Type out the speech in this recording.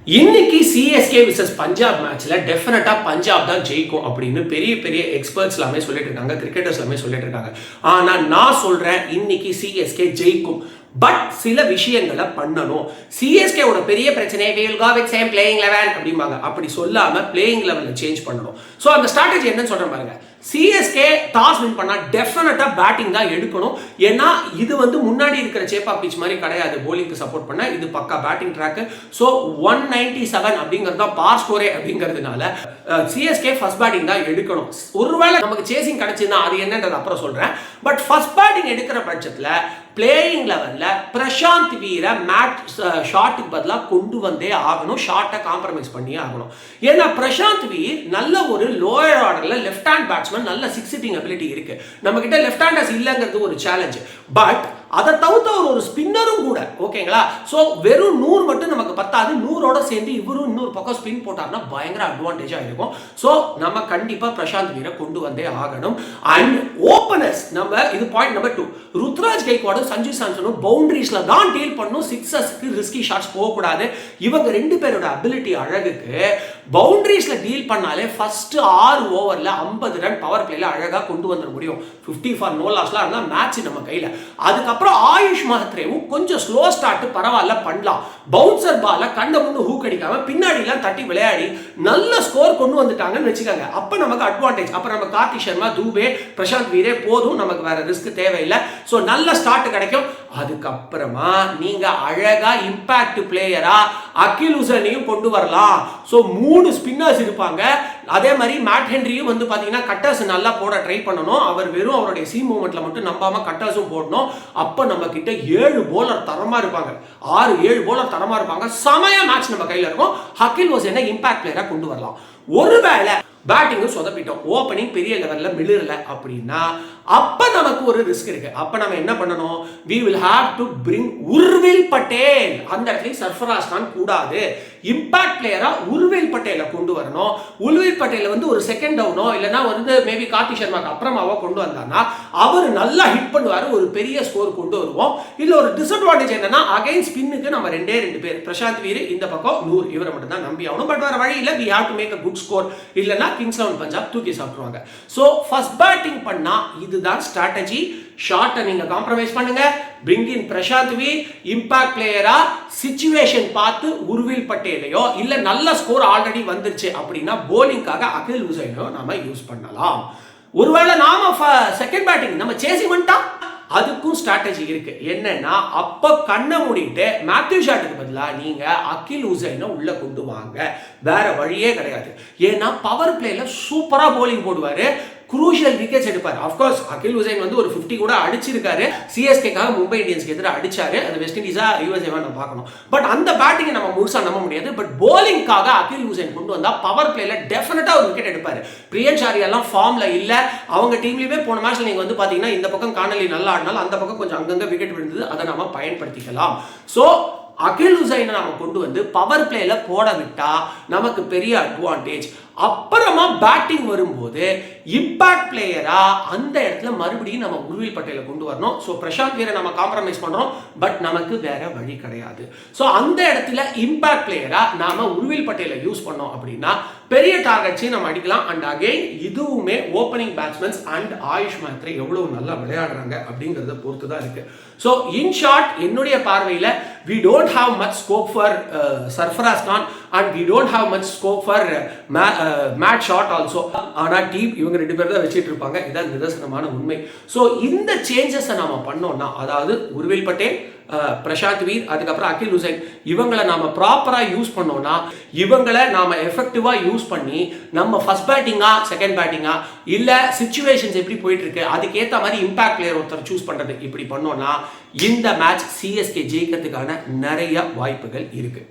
இன்னைக்கு CSK versus Punjab மேட்ச்ல டெஃபினட்டா பஞ்சாப் தான் ஜெயிக்கும் அப்படின்னு பெரிய பெரிய எக்ஸ்பர்ட்ஸ் எல்லாமே சொல்லிட்டு இருக்காங்க, கிரிக்கெட்டர்ஸ் எல்லாமே சொல்லிட்டு இருக்காங்க. ஆனா நான் சொல்றேன் இன்னைக்கு சிஎஸ்கே ஜெயிக்கும். பட் சில விஷயங்களை பண்ணணும். சிஎஸ்கேவோட பெரிய பிரச்சனை will go with same playing level அப்படிம்பாங்க. அப்படி சொல்லாம பிளேயிங் லெவலில் சேஞ்ச் பண்ணணும். ஸோ அந்த ஸ்ட்ராட்டஜி என்னன்னு சொல்றேன் பாருங்க. சிஎஸ்கே டாஸ் வின் பண்ணா டெஃபினட்டா பேட்டிங் தான் எடுக்கணும். ஏன்னா இது முன்னாடி இருக்கிற சேப்பா பிச் மாதிரி கிடையாது. போலிங்க்கு சப்போர்ட் பண்ண இது பக்கா பேட்டிங் ட்ராக். ஸோ 197 அப்படிங்கிறது தான் பார் ஸ்கோரே அப்படிங்கிறதுனால சிஎஸ்கே ஃபர்ஸ்ட் பேட்டிங் தான் எடுக்கணும். ஒருவேளை நமக்கு சேசிங் கிடைச்சுன்னா அது என்னன்றது அப்புறம் சொல்றேன். பட் ஃபர்ஸ்ட் பேட்டிங் எடுக்கிற பட்சத்தில் பிளேயிங் லெவல்ல பிரசாந்த் வீர மேட்ச் ஷாட்டுக்கு பதிலாக கொண்டு வந்தே ஆகணும். ஷார்ட்டை காம்ப்ரமைஸ் பண்ணியே ஆகணும். ஏன்னா பிரசாந்த் வீர் நல்ல ஒரு லோயர் ஆர்டர்ல லெஃப்ட் ஹேண்ட் பேட்ஸ்மேன், நல்ல சிக்ஸ் ஹிட்டிங் அபிலிட்டி இருக்கு. நம்ம கிட்ட லெஃப்ட் ஹேண்டர்ஸ் இல்லைங்கிறது ஒரு சேலஞ்ச். பட் அதை தவிர்த்த ஒரு ஸ்பின்னரும் கூட, ஓகேங்களா? ஸோ வெறும் 100 மட்டும் நமக்கு பத்தாது. 100ஓட சேர்ந்து இவரும் இன்னொரு பக்கம் ஸ்பின் போட்டார்னா பயங்கர அட்வான்டேஜாக இருக்கும். ஸோ நம்ம கண்டிப்பாக பிரசாந்த் வீரை கொண்டு வந்தே ஆகணும். அண்ட் ஓப்பனர்ஸ் நம்ம இது பாயிண்ட் நம்பர் 2. ருத்ராஜ் கைக்வாடும் சஞ்சு சாம்சனும் பவுண்டரிஸ்ல தான் டீல் பண்ணும். சிக்ஸர்ஸ்க்கு ரிஸ்கி ஷாட்ஸ் போகக்கூடாது. இவங்க ரெண்டு பேரோட அபிலிட்டி அழகுக்கு பவுண்டரிஸ்ல டீல் பண்ணாலே ஃபர்ஸ்ட் 6 ஓவர்ல 50 ரன் பவர் பிளேல அழகா கொண்டு வந்துட முடியும். 50 ஃபார் நோ லாஸ்லாம் இருந்தால் மேட்ச் நம்ம கையில. அதுக்கப்புறம் ஆயுஷ் மஹத்ரேவும் கொஞ்சம் ஸ்லோ ஸ்டார்ட் பரவாயில்ல பண்ணலாம். பவுன்சர் பால கண்ட முன்னு ஹூக் அடிக்காம பின்னாடிலாம் தட்டி விளையாடி நல்ல ஸ்கோர் கொண்டு வந்துட்டாங்கன்னு வச்சுக்காங்க. அப்ப நமக்கு அட்வான்டேஜ். அப்புறம் நம்ம கார்த்திக் சர்மா, தூபே, பிரசாந்த் வீரே போதும், நமக்கு வேற ரிஸ்க் தேவையில்லை. ஸோ நல்ல ஸ்டார்ட் கிடைக்கும். அதுக்கப்புறமா நீங்க அழகா இம்பாக்ட் பிளேயரா அகில் ஹுசைனையும் கொண்டு வரலாம். ஸோ 3 ஸ்பின்னர்ஸ் இருப்பாங்க. அதே மாதிரி மேட் ஹென்ரியும் பாத்தீங்கன்னா கட்டர்ஸ் நல்லா போட ட்ரை பண்ணணும். அவர் வெறும் அவருடைய சி மூவ்மெண்ட்ல மட்டும் நம்பாம கட்டர்ஸும் போடணும். அப்ப நம்ம கிட்ட 7 போலர் தரமா இருப்பாங்க. 6-7 போலர் தரமா இருப்பாங்க. சமய மேட்ச் நம்ம கையில இருக்கும். அகில் ஹுசைனை இம்பாக்ட் பிளேயரா கொண்டு வரலாம். ஒருவேளை பேட்டிங்கும் சொதப்பிட்டோம், ஓப்பனிங் பெரிய லெவல்ல மிளறல அப்படின்னா அப்ப நமக்கு ஒரு ரிஸ்க் இருக்கு. அப்ப நம்ம என்ன பண்ணணும்? we will have to bring Urvil Patel. அந்த இடத்துல சர்ஃபராஸ் கான் கூடாது. இம்பாக்ட் பிளேயரா உர்வில் பட்டேலை கொண்டு வரணும். உர்வில் பட்டேல் ஒரு செகண்ட் டவுனோ இல்லைன்னா மேபி கார்த்திக் சர்மாக்கு அப்புறமாவோ கொண்டு வந்தானா அவர் நல்லா ஹிட் பண்ணுவாரு. ஒரு பெரிய ஸ்கோர் கொண்டு வருவோம். இல்ல ஒரு டிஸ்அட்வான்டேஜ் என்னன்னா அகைன் ஸ்பின்னுக்கு நம்ம 2 பேர், பிரசாந்த் வீர் இந்த பக்கம் 100, இவரை மட்டும் தான் நம்பி ஆகணும். பட் வேற வழி இல்லை. we have to make a good score. இல்லைன்னா கிங்ஸ் லெவன் பஞ்சாப் தூக்கி சாப்பிடுவாங்க. ஸோ ஃபர்ஸ்ட் பேட்டிங் பண்ணா இதுதான் ஸ்ட்ராட்டஜி. ஷார்ட்டை நீங்க காம்ப்ரமைஸ் பண்ணுங்க. Bring in Prashant Veer impact பிளேயரா சிச்சுவேஷன் பார்த்து உர்வில் பட்டேலையோ இல்ல நல்ல ஸ்கோர் ஆல்ரெடி வந்துருச்சு அப்படின்னா போலிங்காக அகில் ஹுசைனையோ நாம யூஸ் பண்ணலாம். ஒருவேளை நாம செகண்ட் பேட்டிங் நம்ம சேசிங் பண்ணிட்டா அதுக்கும் ஸ்ட்ராட்டஜி இருக்கு. என்னன்னா அப்ப கண்ணை மூடிட்டு மேத்யூ ஷாட்டுக்கு பதிலாக நீங்க அகில் ஹுசைனை உள்ள கொண்டு வாங்க. வேற வழியே கிடையாது. ஏன்னா பவர் பிளேல சூப்பரா போலிங் போடுவாரு, குரூஷியல் விக்கெட்ஸ் எடுப்பார். ஆஃப்கோர்ஸ் அகில் ஹுசைன் ஒரு 50 கூட அடிச்சிருக்காரு. சிஎஸ்கேக்காக மும்பை இந்தியன்ஸ்க்கு எதிராக அடிச்சாரு. அது வெஸ்ட் இண்டீஸா யூஎஸ்ஏவா நம்ம பார்க்கணும். பட் அந்த பேட்டிங்கை நம்ம முழுசா நம்ப முடியாது. பட் போலிங்காக அகில் ஹுசைன் கொண்டு வந்தா பவர் பிளேல டெஃபினட்டா ஒரு விக்கெட் எடுப்பாரு. பிரியன் ஷாரி எல்லாம் ஃபார்ம்ல இல்ல. அவங்க டீம்லயுமே போன மேட்ச்ல நீங்க பாத்தீங்கன்னா இந்த பக்கம் காணலி நல்லா ஆடினாலும் அந்த பக்கம் கொஞ்சம் அங்கங்க விக்கெட் விழுந்தது. அதை நம்ம பயன்படுத்திக்கலாம். ஸோ அகில் ஹுசைனை நாம கொண்டு பவர் பிளேல போட விட்டா நமக்கு பெரிய அட்வான்டேஜ். அப்புறமா பேட்டிங் வரும்போது இம்பாக்ட் பிளேயரா அந்த இடத்துல மறுபடியும் நம்ம உர்வில் பட்டேலை கொண்டு வரணும். ஸோ பிரசாந்த் வீரை நம்ம காம்ப்ரமைஸ் பண்றோம். பட் நமக்கு வேற வழி கிடையாது. ஸோ அந்த இடத்துல இம்பாக்ட் பிளேயரா நாம உர்வில் பட்டேலை யூஸ் பண்ணோம் அப்படின்னா பெரிய டார்கெட்ஸையும் நம்ம அடிக்கலாம். அண்ட் அகைன் இதுவுமே ஓப்பனிங் பேட்ஸ்மேன்ஸ் அண்ட் ஆயுஷ் மஹத்ரே எவ்வளவு நல்லா விளையாடுறாங்க அப்படிங்கறத பொறுத்து தான் இருக்கு. ஸோ இன் ஷார்ட் என்னுடைய பார்வையில் we don't have much scope for Sarfaraz Khan and we don't have much scope for Matt Shot also. ஆனா டீம் இவங்க 2 பேர் தான் வச்சிட்டு இருப்பாங்க. இதான் நிதர்சனமான உண்மை. ஸோ இந்த சேஞ்சஸை நாம பண்ணோம்னா, அதாவது உர்வில் பட்டேல், பிரசாந்த் வீர், அதுக்கப்புறம் அகில் ஹுசைன், இவங்களை நாம ப்ராப்பரா யூஸ் பண்ணோம்னா இவங்களை நாம எஃபெக்டிவா யூஸ் பண்ணி நம்ம ஃபர்ஸ்ட் பேட்டிங்கா செகண்ட் பேட்டிங்கா இல்ல சிச்சுவேஷன்ஸ் எப்படி போயிட்டு இருக்கு அதுக்கேற்ற மாதிரி இம்பாக்ட் பிளேயர் ஒருத்தர் சூஸ் பண்றது இப்படி பண்ணோம்னா இந்த மேட்ச் சிஎஸ்கே ஜெயிக்கிறதுக்கான நிறைய வாய்ப்புகள் இருக்கு.